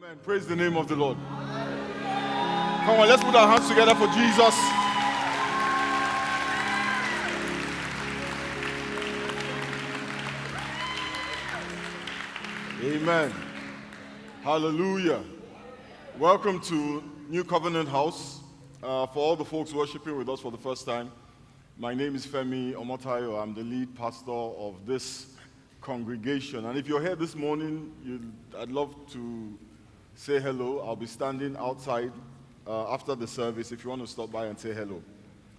Amen. Praise the name of the Lord. Come on, let's put our hands together for Jesus. Amen. Hallelujah. Welcome to New Covenant House. For all the folks worshiping with us for the first time, my name is Femi Omotayo. I'm the lead pastor of this congregation. And if you're here this morning, I'd love to say hello. I'll be standing outside after the service if you want to stop by and say hello.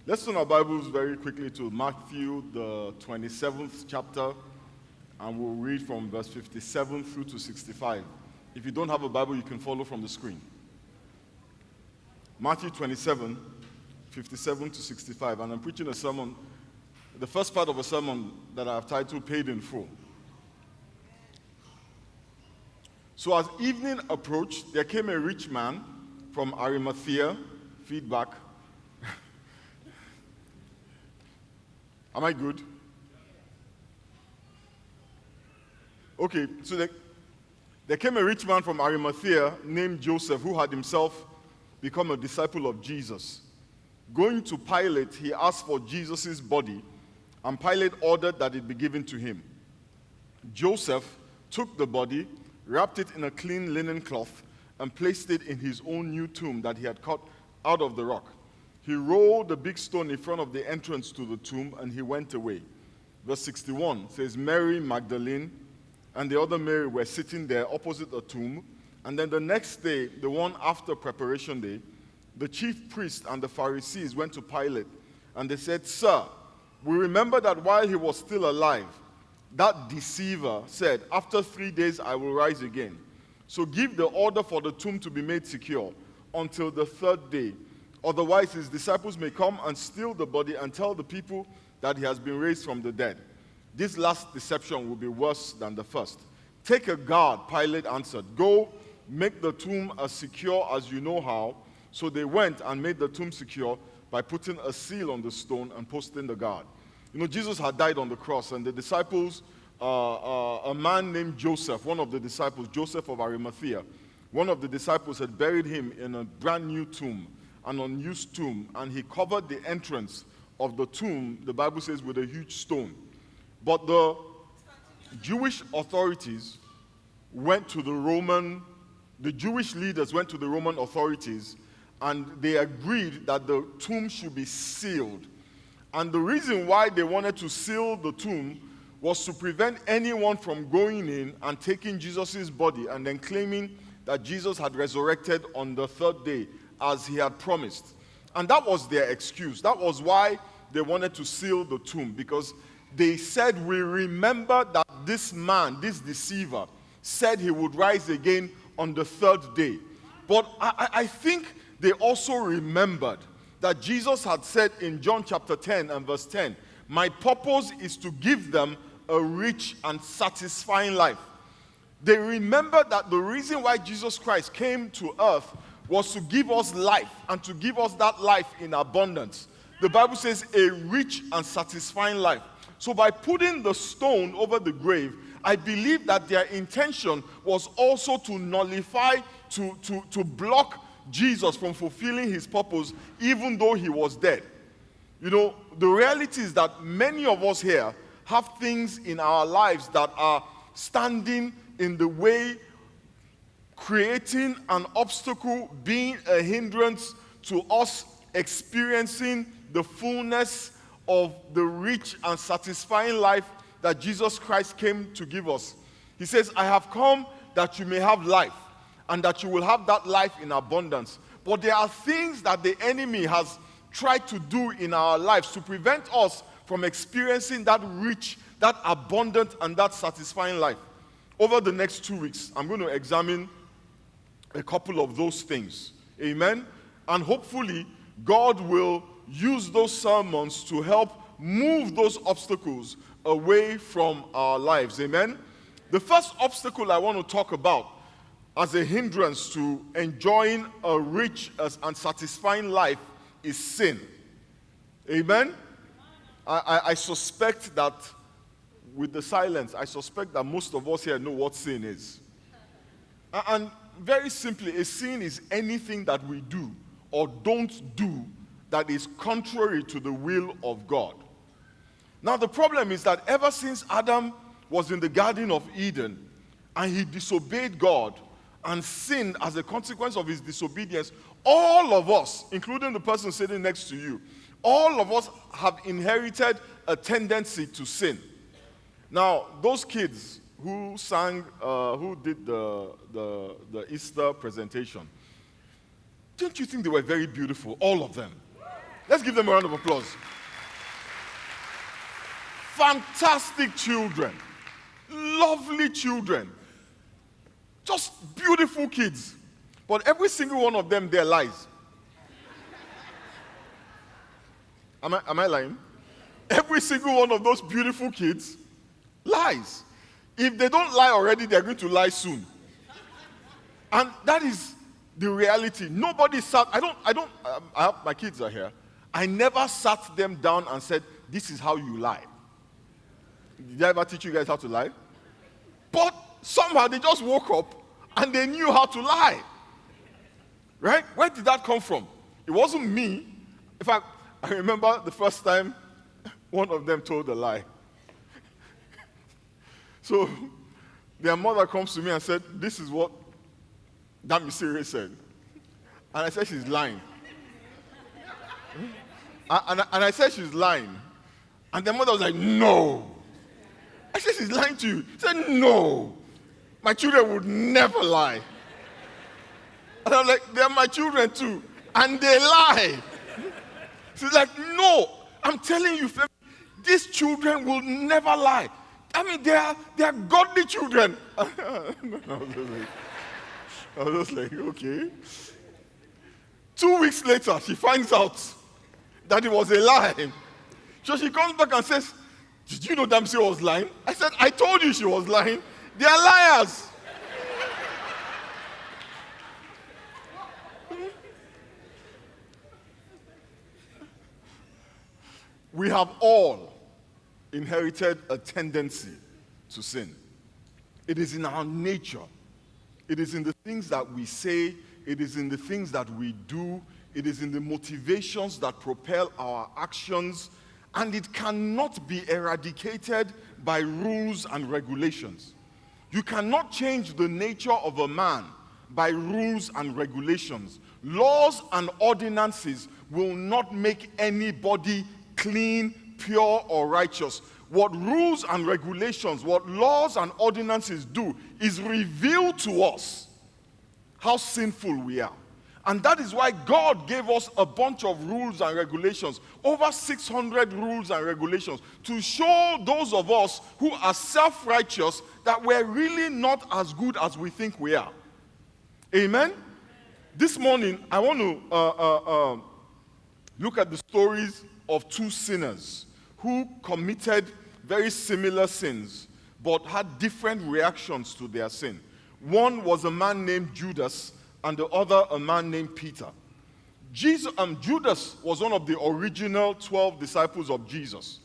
Let's turn our Bibles very quickly to Matthew, the 27th chapter, and we'll read from verse 57 through to 65. If you don't have a Bible, you can follow from the screen. Matthew 27, 57 to 65. And I'm preaching a sermon, the first part of a sermon that I've titled Paid in Full. So as evening approached, there came a rich man from Arimathea. Feedback. Am I good? Okay, so there came a rich man from Arimathea named Joseph, who had himself become a disciple of Jesus. Going to Pilate, he asked for Jesus' body, and Pilate ordered that it be given to him. Joseph took the body, wrapped it in a clean linen cloth, and placed it in his own new tomb that he had cut out of the rock. He rolled a big stone in front of the entrance to the tomb, and he went away. Verse 61 says, Mary Magdalene and the other Mary were sitting there opposite the tomb. And then the next day, the one after preparation day, the chief priest and the Pharisees went to Pilate, and they said, Sir, we remember that while he was still alive, that deceiver said, after 3 days I will rise again. So give the order for the tomb to be made secure until the third day. Otherwise his disciples may come and steal the body and tell the people that he has been raised from the dead. This last deception will be worse than the first. Take a guard, Pilate answered. Go, make the tomb as secure as you know how. So they went and made the tomb secure by putting a seal on the stone and posting the guard. You know, Jesus had died on the cross, and the disciples, a man named Joseph, one of the disciples, Joseph of Arimathea, one of the disciples had buried him in a brand new tomb, an unused tomb, and he covered the entrance of the tomb, the Bible says, with a huge stone. But the Jewish authorities went to the Jewish leaders went to the Roman authorities, and they agreed that the tomb should be sealed. And the reason why they wanted to seal the tomb was to prevent anyone from going in and taking Jesus' body and then claiming that Jesus had resurrected on the third day as he had promised. And that was their excuse. That was why they wanted to seal the tomb, because they said, we remember that this man, this deceiver, said he would rise again on the third day. But I think they also remembered that Jesus had said in John chapter 10 and verse 10, my purpose is to give them a rich and satisfying life. They remember that the reason why Jesus Christ came to earth was to give us life, and to give us that life in abundance. The Bible says a rich and satisfying life. So by putting the stone over the grave, I believe that their intention was also to nullify, to block Jesus from fulfilling his purpose, even though he was dead. You know, the reality is that many of us here have things in our lives that are standing in the way, creating an obstacle, being a hindrance to us experiencing the fullness of the rich and satisfying life that Jesus Christ came to give us. He says, I have come that you may have life, and that you will have that life in abundance. But there are things that the enemy has tried to do in our lives to prevent us from experiencing that rich, that abundant, and that satisfying life. Over the next 2 weeks, I'm going to examine a couple of those things. Amen? And hopefully, God will use those sermons to help move those obstacles away from our lives. Amen? The first obstacle I want to talk about as a hindrance to enjoying a rich and satisfying life is sin. Amen? I suspect that with the silence, I suspect that most of us here know what sin is. And very simply, a sin is anything that we do or don't do that is contrary to the will of God. Now, the problem is that ever since Adam was in the Garden of Eden and he disobeyed God and sinned as a consequence of his disobedience, all of us, including the person sitting next to you, all of us have inherited a tendency to sin. Now, those kids who sang, who did the Easter presentation, don't you think they were very beautiful, all of them? Let's give them a round of applause. Fantastic children, lovely children, just beautiful kids. But every single one of them, there lies. Am I lying? Every single one of those beautiful kids lies. If they don't lie already, they're going to lie soon. And that is the reality. Nobody sat, my kids are here. I never sat them down and said, this is how you lie. Did I ever teach you guys how to lie? But somehow they just woke up and they knew how to lie. Right? Where did that come from? It wasn't me. In fact, I remember the first time one of them told a lie. So their mother comes to me and said, this is what that Misiri said. And I said, she's lying. And I said, she's lying. And the mother was like, no. I said, she's lying to you. She said, no. My children would never lie. And I'm like, they're my children too. And they lie. She's like, no. I'm telling you, Femi, these children will never lie. I mean, they are godly children. I was just like, okay. 2 weeks later, she finds out that it was a lie. So she comes back and says, did you know Damsey was lying? I said, I told you she was lying. They are liars. We have all inherited a tendency to sin. It is in our nature. It is in the things that we say. It is in the things that we do. It is in the motivations that propel our actions. And it cannot be eradicated by rules and regulations. You cannot change the nature of a man by rules and regulations. Laws and ordinances will not make anybody clean, pure, or righteous. What rules and regulations, what laws and ordinances do is reveal to us how sinful we are. And that is why God gave us a bunch of rules and regulations, over 600 rules and regulations, to show those of us who are self-righteous that we're really not as good as we think we are. Amen? This morning, I want to look at the stories of two sinners who committed very similar sins, but had different reactions to their sin. One was a man named Judas, and the other a man named Peter. Judas was one of the original 12 disciples of Jesus.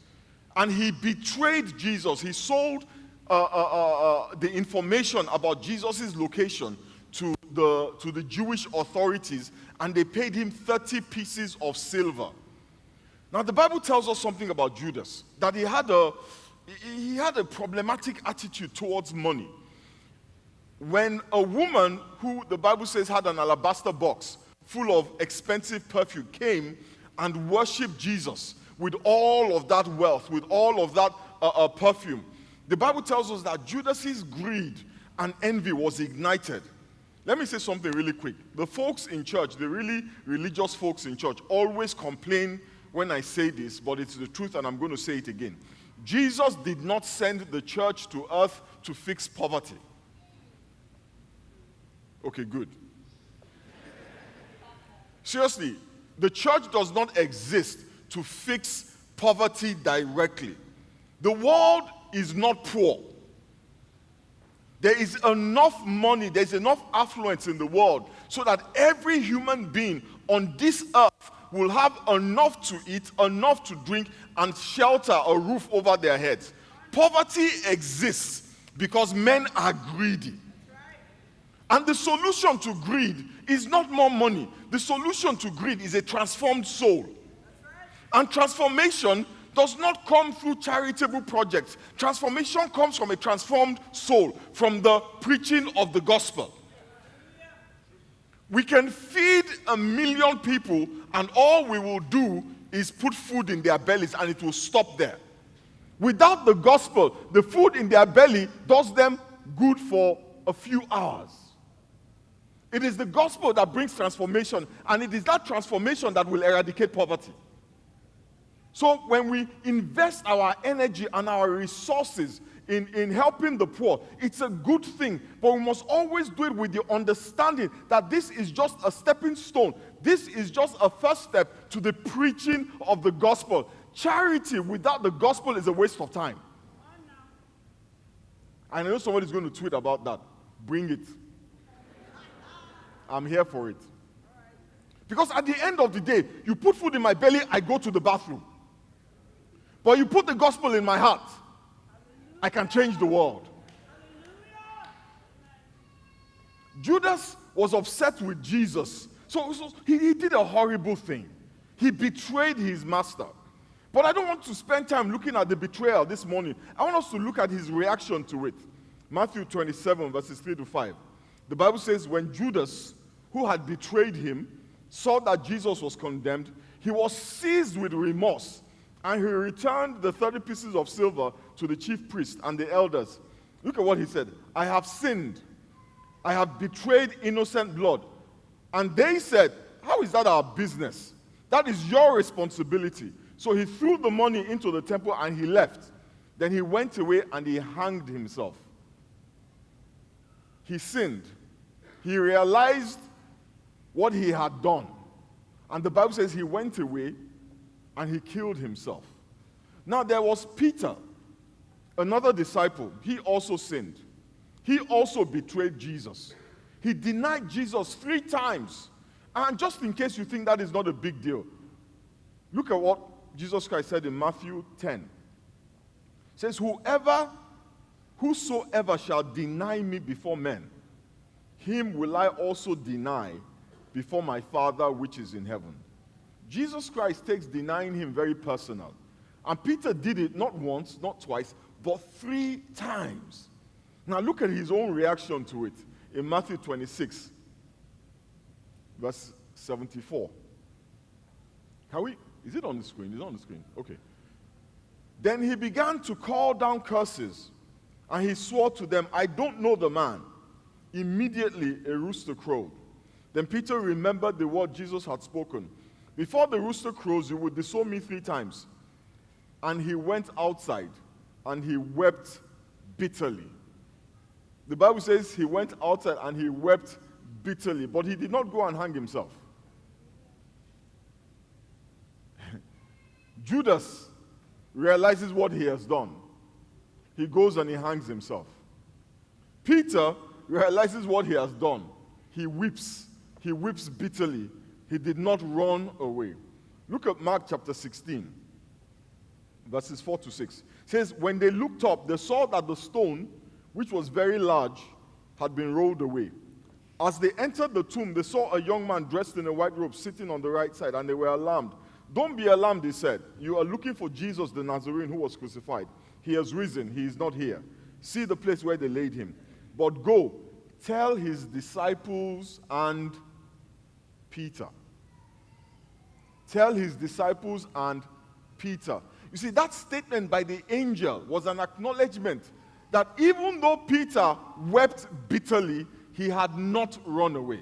And he betrayed Jesus. He sold the information about Jesus' location to the Jewish authorities, and they paid him 30 pieces of silver. Now, the Bible tells us something about Judas, that he had a problematic attitude towards money. When a woman who the Bible says had an alabaster box full of expensive perfume came and worshipped Jesus with all of that wealth, with all of that perfume, the Bible tells us that Judas's greed and envy was ignited. Let me say something really quick. The folks in church, the really religious folks in church, always complain when I say this, but it's the truth and I'm going to say it again. Jesus did not send the church to earth to fix poverty. Okay, good. Seriously, the church does not exist to fix poverty directly. The world is not poor. There is enough money, there's enough affluence in the world so that every human being on this earth will have enough to eat, enough to drink, and shelter, a roof over their heads. Poverty exists because men are greedy. And the solution to greed is not more money. The solution to greed is a transformed soul. And transformation does not come through charitable projects. Transformation comes from a transformed soul, from the preaching of the gospel. We can feed 1 million people, and all we will do is put food in their bellies, and it will stop there. Without the gospel, the food in their belly does them good for a few hours. It is the gospel that brings transformation, and it is that transformation that will eradicate poverty. So when we invest our energy and our resources in helping the poor, it's a good thing, but we must always do it with the understanding that this is just a stepping stone. This is just a first step to the preaching of the gospel. Charity without the gospel is a waste of time. I know somebody's going to tweet about that. Bring it. I'm here for it. Because at the end of the day, you put food in my belly, I go to the bathroom. But you put the gospel in my heart, I can change the world. Judas was upset with Jesus. So he did a horrible thing. He betrayed his master. But I don't want to spend time looking at the betrayal this morning. I want us to look at his reaction to it. Matthew 27, verses 3 to 5. The Bible says, when Judas, who had betrayed him, saw that Jesus was condemned, he was seized with remorse, and he returned the 30 pieces of silver to the chief priest and the elders. Look at what he said. I have sinned. I have betrayed innocent blood. And they said, how is that our business? That is your responsibility. So he threw the money into the temple and he left. Then he went away and he hanged himself. He sinned. He realized what he had done. And the Bible says he went away and he killed himself. Now there was Peter, another disciple. He also sinned. He also betrayed Jesus. He denied Jesus 3 times. And just in case you think that is not a big deal, look at what Jesus Christ said in Matthew 10. It says, whosoever shall deny me before men, him will I also deny before my Father which is in heaven. Jesus Christ takes denying him very personal. And Peter did it not once, not twice, but 3 times. Now look at his own reaction to it in Matthew 26, verse 74. Is it on the screen? It's on the screen. Okay. Then he began to call down curses, and he swore to them, I don't know the man. Immediately a rooster crowed. Then Peter remembered the word Jesus had spoken. Before the rooster crows, you will disown me 3 times. And he went outside, and he wept bitterly. The Bible says he went outside and he wept bitterly, but he did not go and hang himself. Judas realizes what he has done. He goes and he hangs himself. Peter realizes what he has done. He weeps. He weeps bitterly. He did not run away. Look at Mark chapter 16, verses 4 to 6. It says, when they looked up, they saw that the stone, which was very large, had been rolled away. As they entered the tomb, they saw a young man dressed in a white robe sitting on the right side, and they were alarmed. Don't be alarmed, they said. You are looking for Jesus the Nazarene who was crucified. He has risen. He is not here. See the place where they laid him. But go, tell his disciples and Peter. Tell his disciples and Peter. You see, that statement by the angel was an acknowledgement that even though Peter wept bitterly, he had not run away.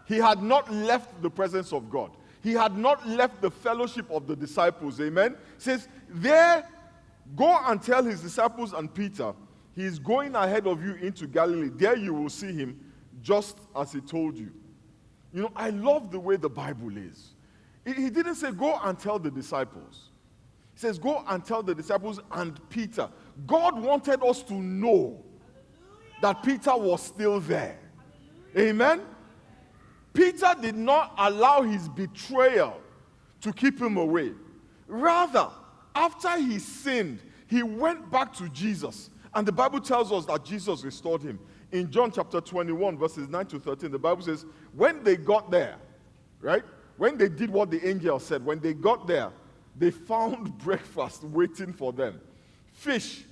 He had not left the presence of God. He had not left the fellowship of the disciples. Amen? It says, there, go and tell his disciples and Peter, he is going ahead of you into Galilee. There you will see him, just as he told you. You know, I love the way the Bible is. He didn't say, go and tell the disciples. He says, go and tell the disciples and Peter. God wanted us to know that Peter was still there. Amen? Peter did not allow his betrayal to keep him away. Rather, after he sinned, he went back to Jesus. And the Bible tells us that Jesus restored him. In John chapter 21, verses 9 to 13, the Bible says, when they got there, right? When they did what the angel said, when they got there, they found breakfast waiting for them. Fish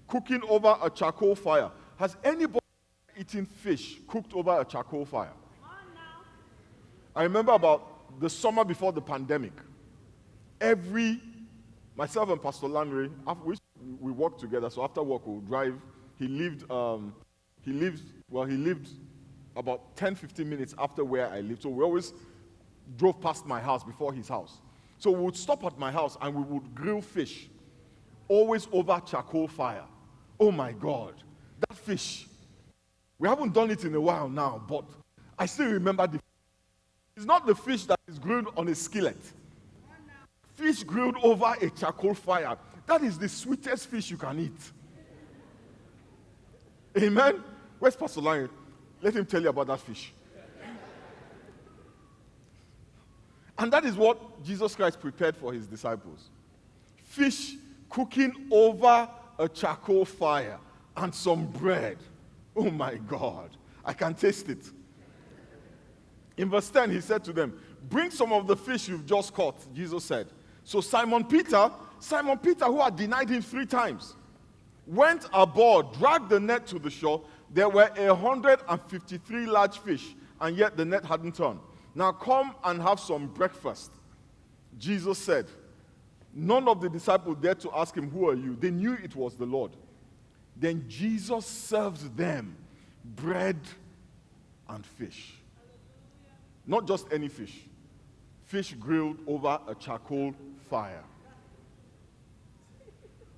cooking over a charcoal fire. Has anybody eaten fish cooked over a charcoal fire? I remember about the summer before the pandemic. Myself and Pastor Landry, we worked together, so after work we'll drive. He lived about 10, 15 minutes after where I lived. So we always drove past my house before his house. So we would stop at my house and we would grill fish, always over charcoal fire. Oh my God, that fish. We haven't done it in a while now, but I still remember it's not the fish that is grilled on a skillet. Fish grilled over a charcoal fire. That is the sweetest fish you can eat. Amen? Where's Pastor Lion? Let him tell you about that fish. And that is what Jesus Christ prepared for his disciples. Fish cooking over a charcoal fire and some bread. Oh my God, I can taste it. In verse 10, he said to them, bring some of the fish you've just caught, Jesus said. So Simon Peter, who had denied him 3 times, went aboard, dragged the net to the shore. There were 153 large fish, and yet the net hadn't turned. Now come and have some breakfast. Jesus said. None of the disciples dared to ask him, who are you? They knew it was the Lord. Then Jesus served them bread and fish. Not just any fish. Fish grilled over a charcoal fire.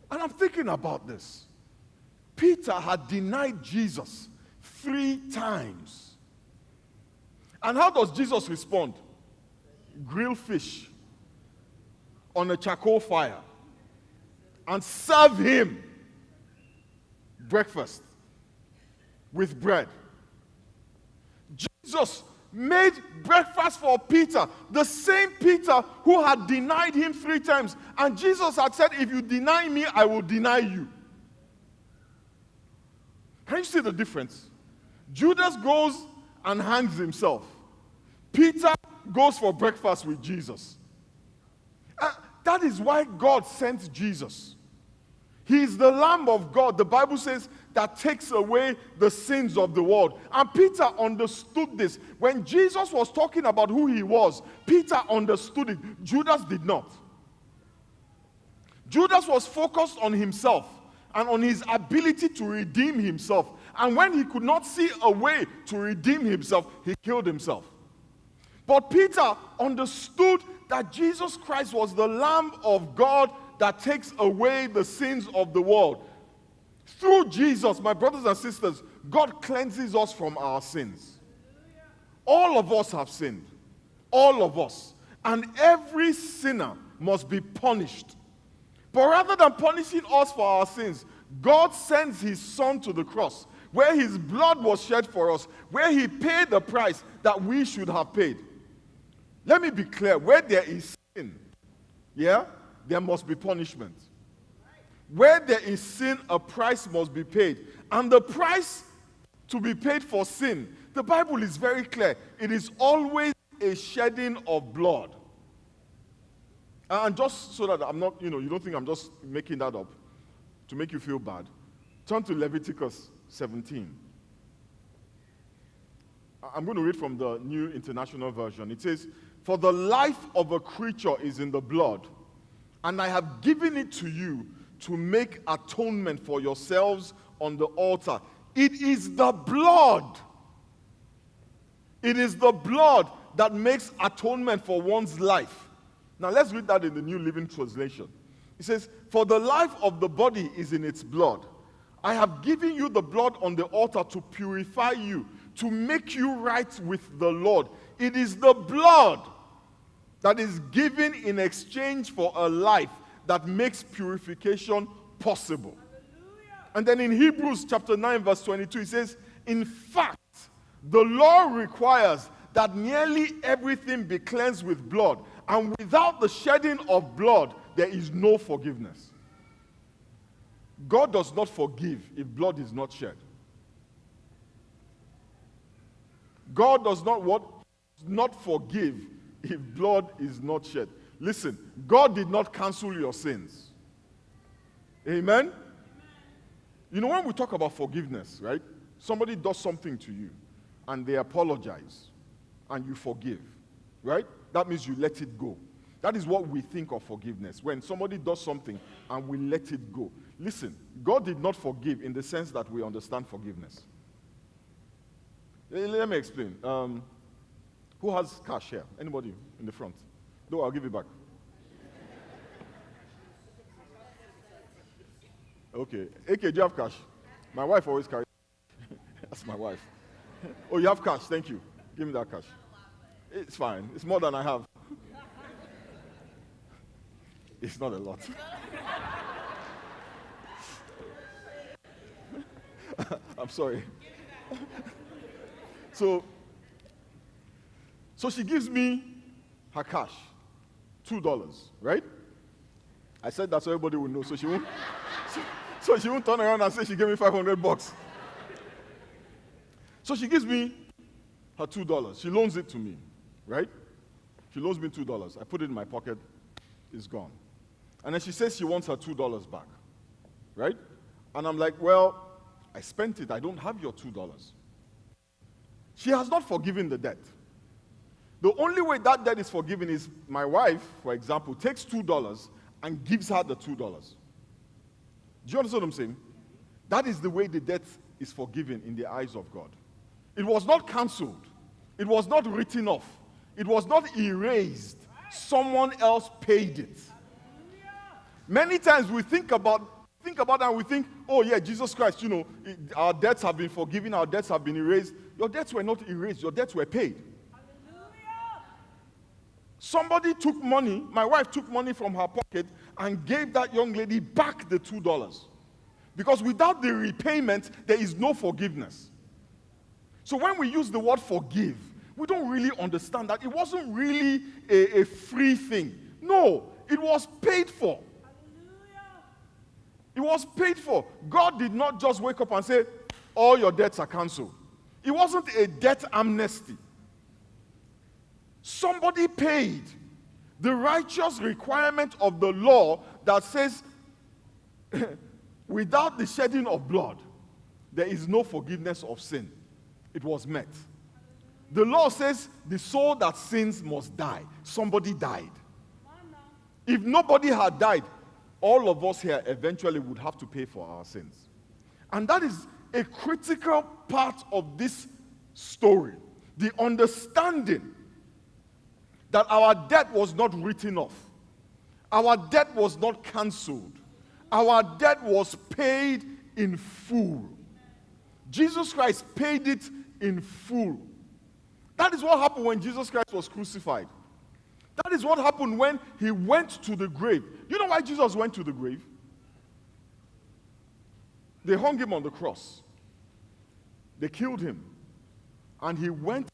And I'm thinking about this. Peter had denied Jesus 3 times. And how does Jesus respond? Grill fish on a charcoal fire and serve him breakfast with bread. Jesus made breakfast for Peter, the same Peter who had denied him 3 times. And Jesus had said, if you deny me, I will deny you. Can you see the difference? Judas goes and hangs himself. Peter goes for breakfast with Jesus. That is why God sent Jesus. He is the Lamb of God, the Bible says, that takes away the sins of the world. And Peter understood this. When Jesus was talking about who he was, Peter understood it. Judas did not. Judas was focused on himself and on his ability to redeem himself. And when he could not see a way to redeem himself, he killed himself. But Peter understood that Jesus Christ was the Lamb of God that takes away the sins of the world. Through Jesus, my brothers and sisters, God cleanses us from our sins. All of us have sinned. All of us. And every sinner must be punished. But rather than punishing us for our sins, God sends his Son to the cross, where his blood was shed for us, where he paid the price that we should have paid. Let me be clear, where there is sin, there must be punishment. Where there is sin, a price must be paid. And the price to be paid for sin, the Bible is very clear. It is always a shedding of blood. And just so that I'm not, you don't think I'm just making that up to make you feel bad, turn to Leviticus 17. I'm going to read from the New International Version. It says, for the life of a creature is in the blood, and I have given it to you to make atonement for yourselves on the altar. It is the blood. It is the blood that makes atonement for one's life. Now let's read that in the New Living Translation. It says, for the life of the body is in its blood. I have given you the blood on the altar to purify you, to make you right with the Lord. It is the blood that is given in exchange for a life that makes purification possible. Hallelujah. And then in Hebrews chapter 9 verse 22 it says, in fact, the law requires that nearly everything be cleansed with blood, and without the shedding of blood, there is no forgiveness. God does not forgive if blood is not shed. God does not what? Not forgive if blood is not shed. Listen, God did not cancel your sins. Amen? You know, when we talk about forgiveness, right? Somebody does something to you and they apologize and you forgive, right? That means you let it go. That is what we think of forgiveness. When somebody does something and we let it go. Listen, God did not forgive in the sense that we understand forgiveness. Let me explain. Who has cash here? Anybody in the front? No, I'll give it back. Okay. AK, do you have cash? My wife always carries. That's my wife. Oh, you have cash. Thank you. Give me that cash. It's fine. It's more than I have. It's not a lot. I'm sorry. So she gives me her cash, $2, right? I said that so everybody will know, so she won't. So she won't turn around and say she gave me $500. So she gives me her $2. She loans it to me, right? She loans me $2. I put it in my pocket. It's gone. And then she says she wants her $2 back, right? And I'm like, well, I spent it. I don't have your $2. She has not forgiven the debt. The only way that debt is forgiven is my wife, for example, takes $2 and gives her the $2. Do you understand what I'm saying? That is the way the debt is forgiven in the eyes of God. It was not cancelled. It was not written off. It was not erased. Someone else paid it. Many times we think about that and we think, oh yeah, Jesus Christ, you know, our debts have been forgiven, our debts have been erased. Your debts were not erased, your debts were paid. Somebody took money, my wife took money from her pocket and gave that young lady back the $2. Because without the repayment, there is no forgiveness. So when we use the word forgive, we don't really understand that it wasn't really a free thing. No, it was paid for. It was paid for. God did not just wake up and say, all your debts are cancelled. It wasn't a debt amnesty. Somebody paid the righteous requirement of the law that says, without the shedding of blood, there is no forgiveness of sin. It was met. The law says the soul that sins must die. Somebody died. If nobody had died, all of us here eventually would have to pay for our sins. And that is a critical part of this story. The understanding that our debt was not written off. Our debt was not cancelled. Our debt was paid in full. Jesus Christ paid it in full. That is what happened when Jesus Christ was crucified. That is what happened when he went to the grave. You know why Jesus went to the grave? They hung him on the cross. They killed him. And he went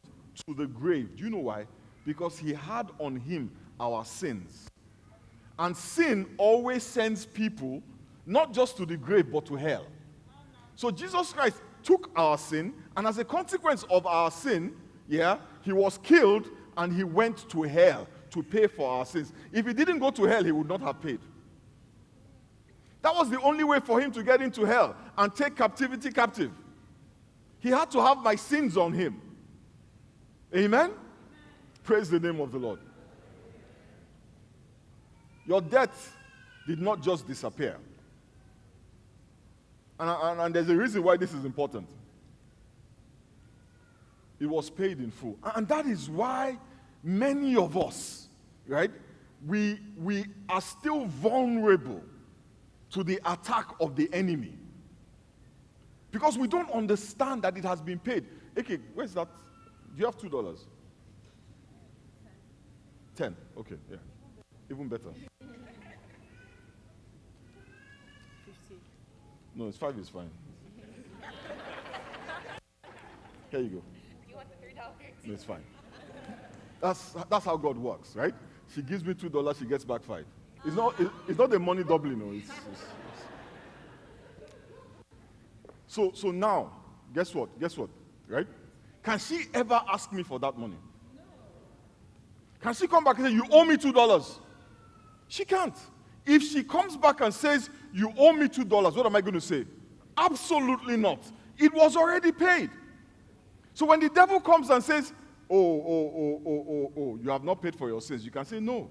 to the grave. Do you know why? Because he had on him our sins. And sin always sends people not just to the grave but to hell. So Jesus Christ took our sin, and as a consequence of our sin, he was killed and he went to hell to pay for our sins. If he didn't go to hell, he would not have paid. That was the only way for him to get into hell and take captivity captive. He had to have my sins on him. Amen? Praise the name of the Lord. Your debt did not just disappear. And there's a reason why this is important. It was paid in full. And that is why many of us, right, we are still vulnerable to the attack of the enemy. Because we don't understand that it has been paid. Okay, where's that? Do you have $2? 10. Okay, yeah. Even better. 50. No, it's 5 is fine. Here you go. You want the $3? No, it's fine. That's how God works, right? She gives me $2, she gets back 5. It's not the money doubling, no. So now, guess what? Right? Can she ever ask me for that money? Can she come back and say, you owe me $2? She can't. If she comes back and says, you owe me $2, what am I going to say? Absolutely not. It was already paid. So when the devil comes and says, oh, you have not paid for your sins, you can say, no,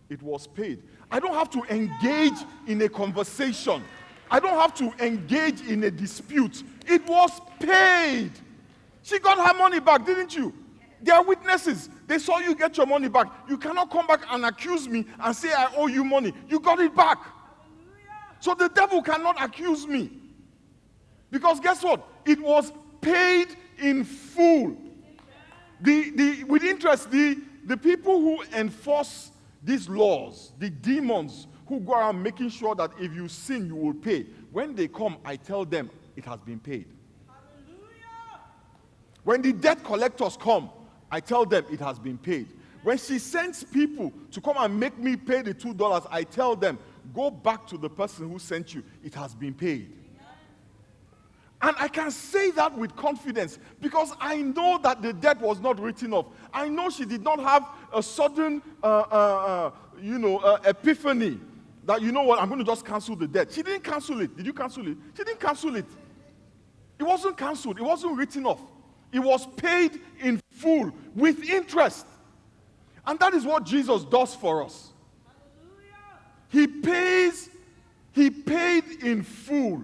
it was paid. I don't have to engage in a conversation. I don't have to engage in a dispute. It was paid. She got her money back, didn't you? They are witnesses. They saw you get your money back. You cannot come back and accuse me and say I owe you money. You got it back. So the devil cannot accuse me. Because guess what? It was paid in full. With interest, the people who enforce these laws, the demons who go around making sure that if you sin, you will pay. When they come, I tell them it has been paid. Hallelujah. When the debt collectors come, I tell them it has been paid. When she sends people to come and make me pay the $2, I tell them, go back to the person who sent you. It has been paid. And I can say that with confidence because I know that the debt was not written off. I know she did not have a sudden, epiphany that, you know what, I'm going to just cancel the debt. She didn't cancel it. Did you cancel it? She didn't cancel it. It wasn't canceled. It wasn't written off. It was paid in full with interest. And that is what Jesus does for us. Hallelujah. He paid in full.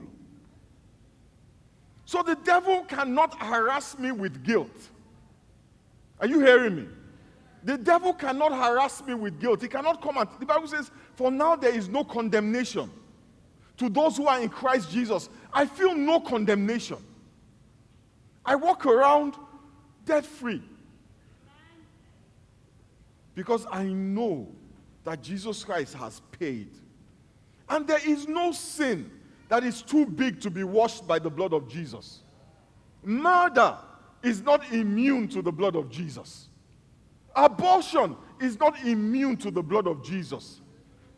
So the devil cannot harass me with guilt. Are you hearing me? The devil cannot harass me with guilt. He cannot come and, the Bible says, for now there is no condemnation to those who are in Christ Jesus. I feel no condemnation. I walk around debt-free because I know that Jesus Christ has paid. And there is no sin that is too big to be washed by the blood of Jesus. Murder is not immune to the blood of Jesus. Abortion is not immune to the blood of Jesus.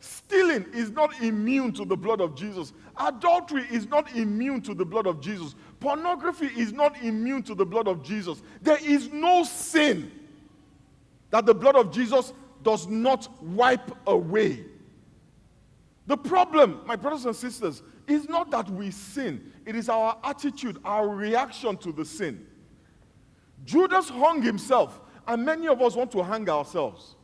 Stealing is not immune to the blood of Jesus. Adultery is not immune to the blood of Jesus. Pornography is not immune to the blood of Jesus. There is no sin that the blood of Jesus does not wipe away. The problem, my brothers and sisters, is not that we sin. It is our attitude, our reaction to the sin. Judas hung himself, and many of us want to hang ourselves.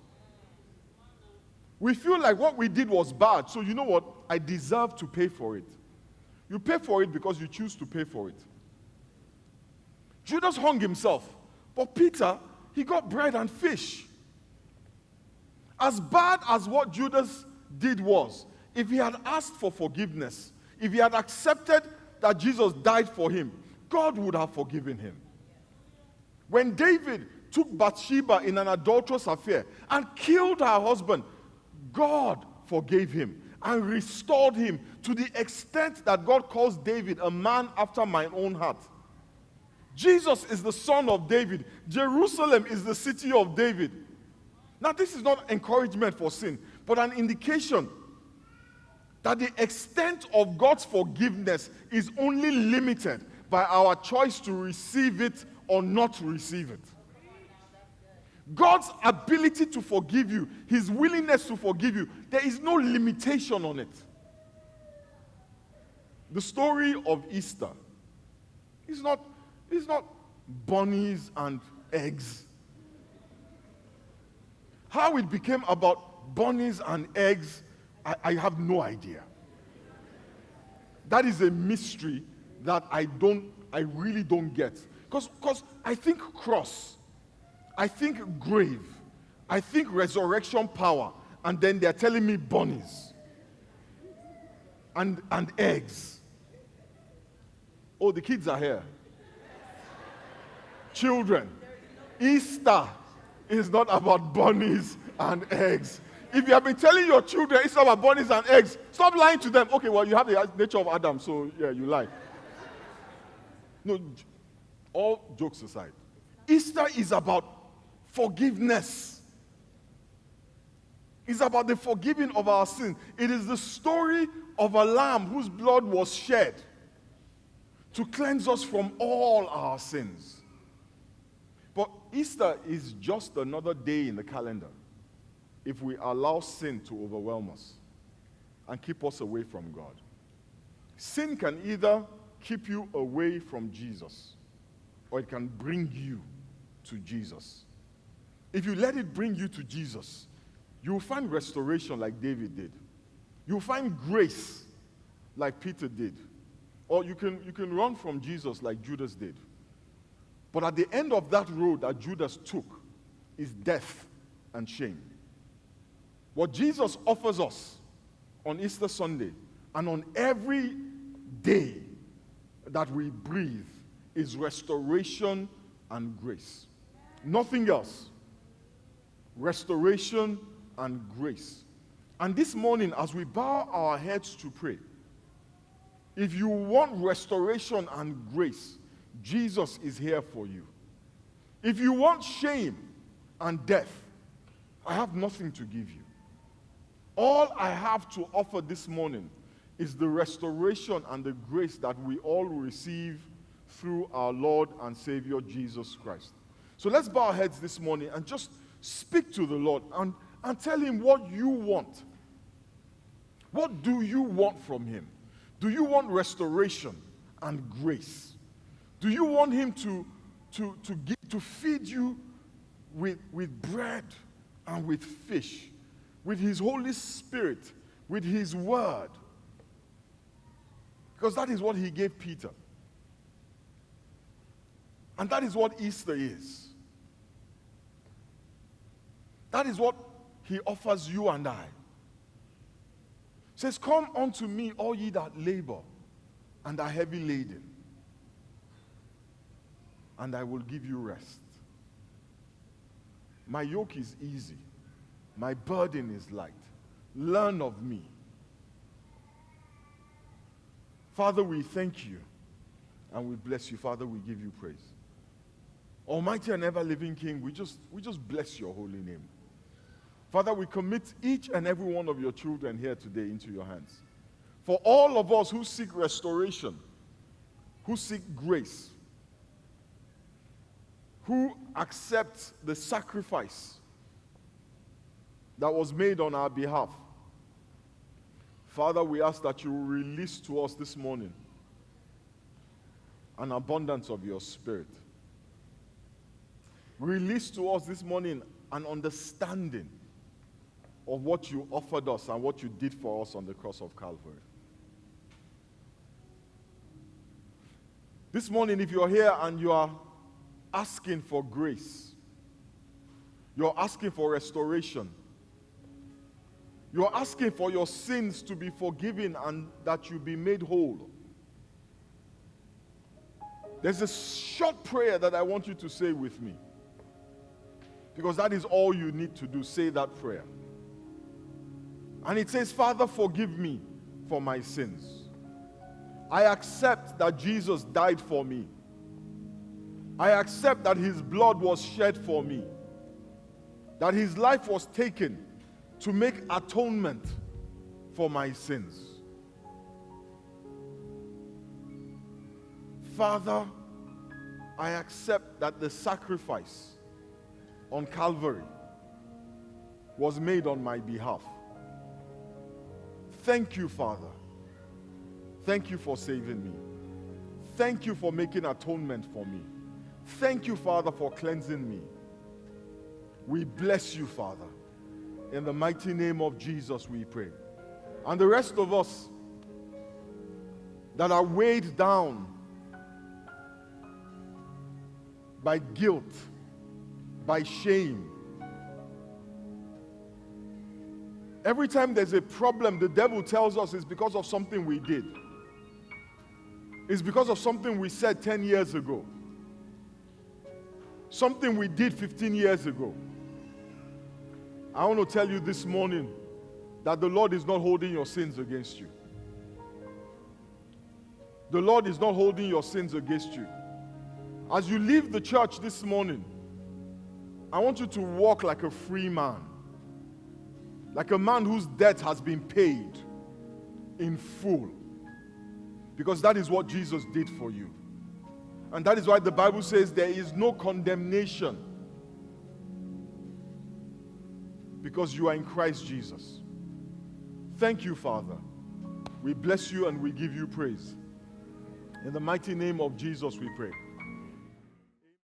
We feel like what we did was bad, so you know what? I deserve to pay for it. You pay for it because you choose to pay for it. Judas hung himself, but Peter, he got bread and fish. As bad as what Judas did was, if he had asked for forgiveness, if he had accepted that Jesus died for him, God would have forgiven him. When David took Bathsheba in an adulterous affair and killed her husband, God forgave him and restored him to the extent that God calls David a man after my own heart. Jesus is the son of David. Jerusalem is the city of David. Now, this is not encouragement for sin, but an indication that the extent of God's forgiveness is only limited by our choice to receive it or not to receive it. God's ability to forgive you, his willingness to forgive you, there is no limitation on it. The story of Easter is not bunnies and eggs. How it became about bunnies and eggs, I have no idea. That is a mystery that I really don't get. Because I think cross, I think grave, I think resurrection power, and then they're telling me bunnies and eggs. Oh, the kids are here. Children, Easter is not about bunnies and eggs. If you have been telling your children it's about bunnies and eggs, stop lying to them. Okay, well, you have the nature of Adam, so yeah, you lie. No, all jokes aside, Easter is about forgiveness. It's about the forgiving of our sins. It is the story of a lamb whose blood was shed to cleanse us from all our sins. Easter is just another day in the calendar if we allow sin to overwhelm us and keep us away from God. Sin can either keep you away from Jesus or it can bring you to Jesus. If you let it bring you to Jesus, you will find restoration like David did. You will find grace like Peter did. Or you can run from Jesus like Judas did. But at the end of that road that Judas took is death and shame. What Jesus offers us on Easter Sunday and on every day that we breathe is restoration and grace. Nothing else. Restoration and grace. And this morning, as we bow our heads to pray, if you want restoration and grace, Jesus is here for you. If you want shame and death, I have nothing to give you. All I have to offer this morning is the restoration and the grace that we all receive through our Lord and Savior Jesus Christ. So let's bow our heads this morning and just speak to the Lord and tell him what you want. What do you want from him? Do you want restoration and grace? Do you want him to feed you with bread and with fish, with his Holy Spirit, with his word? Because that is what he gave Peter. And that is what Easter is. That is what he offers you and I. He says, "Come unto me, all ye that labor and are heavy laden, and I will give you rest. My yoke is easy, my burden is light. Learn of me." Father, we thank you and we bless you. Father, we give you praise. Almighty and ever-living King, we just bless your holy name. Father, we commit each and every one of your children here today into your hands. For all of us who seek restoration, who seek grace, who accept the sacrifice that was made on our behalf, Father, we ask that you will release to us this morning an abundance of your Spirit. Release to us this morning an understanding of what you offered us and what you did for us on the cross of Calvary. This morning, if you're here and you are asking for grace, you're asking for restoration, you're asking for your sins to be forgiven and that you be made whole, there's a short prayer that I want you to say with me. Because that is all you need to do. Say that prayer. And it says, "Father, forgive me for my sins. I accept that Jesus died for me. I accept that his blood was shed for me. That his life was taken to make atonement for my sins. Father, I accept that the sacrifice on Calvary was made on my behalf. Thank you, Father. Thank you for saving me. Thank you for making atonement for me. Thank you, Father, for cleansing me. We bless you, Father. In the mighty name of Jesus, we pray. And the rest of us that are weighed down by guilt, by shame. Every time there's a problem, the devil tells us it's because of something we did. It's because of something we said 10 years ago. Something we did 15 years ago. I want to tell you this morning that the Lord is not holding your sins against you. The Lord is not holding your sins against you. As you leave the church this morning, I want you to walk like a free man. Like a man whose debt has been paid in full. Because that is what Jesus did for you. And that is why the Bible says there is no condemnation because you are in Christ Jesus. Thank you, Father. We bless you and we give you praise. In the mighty name of Jesus we pray.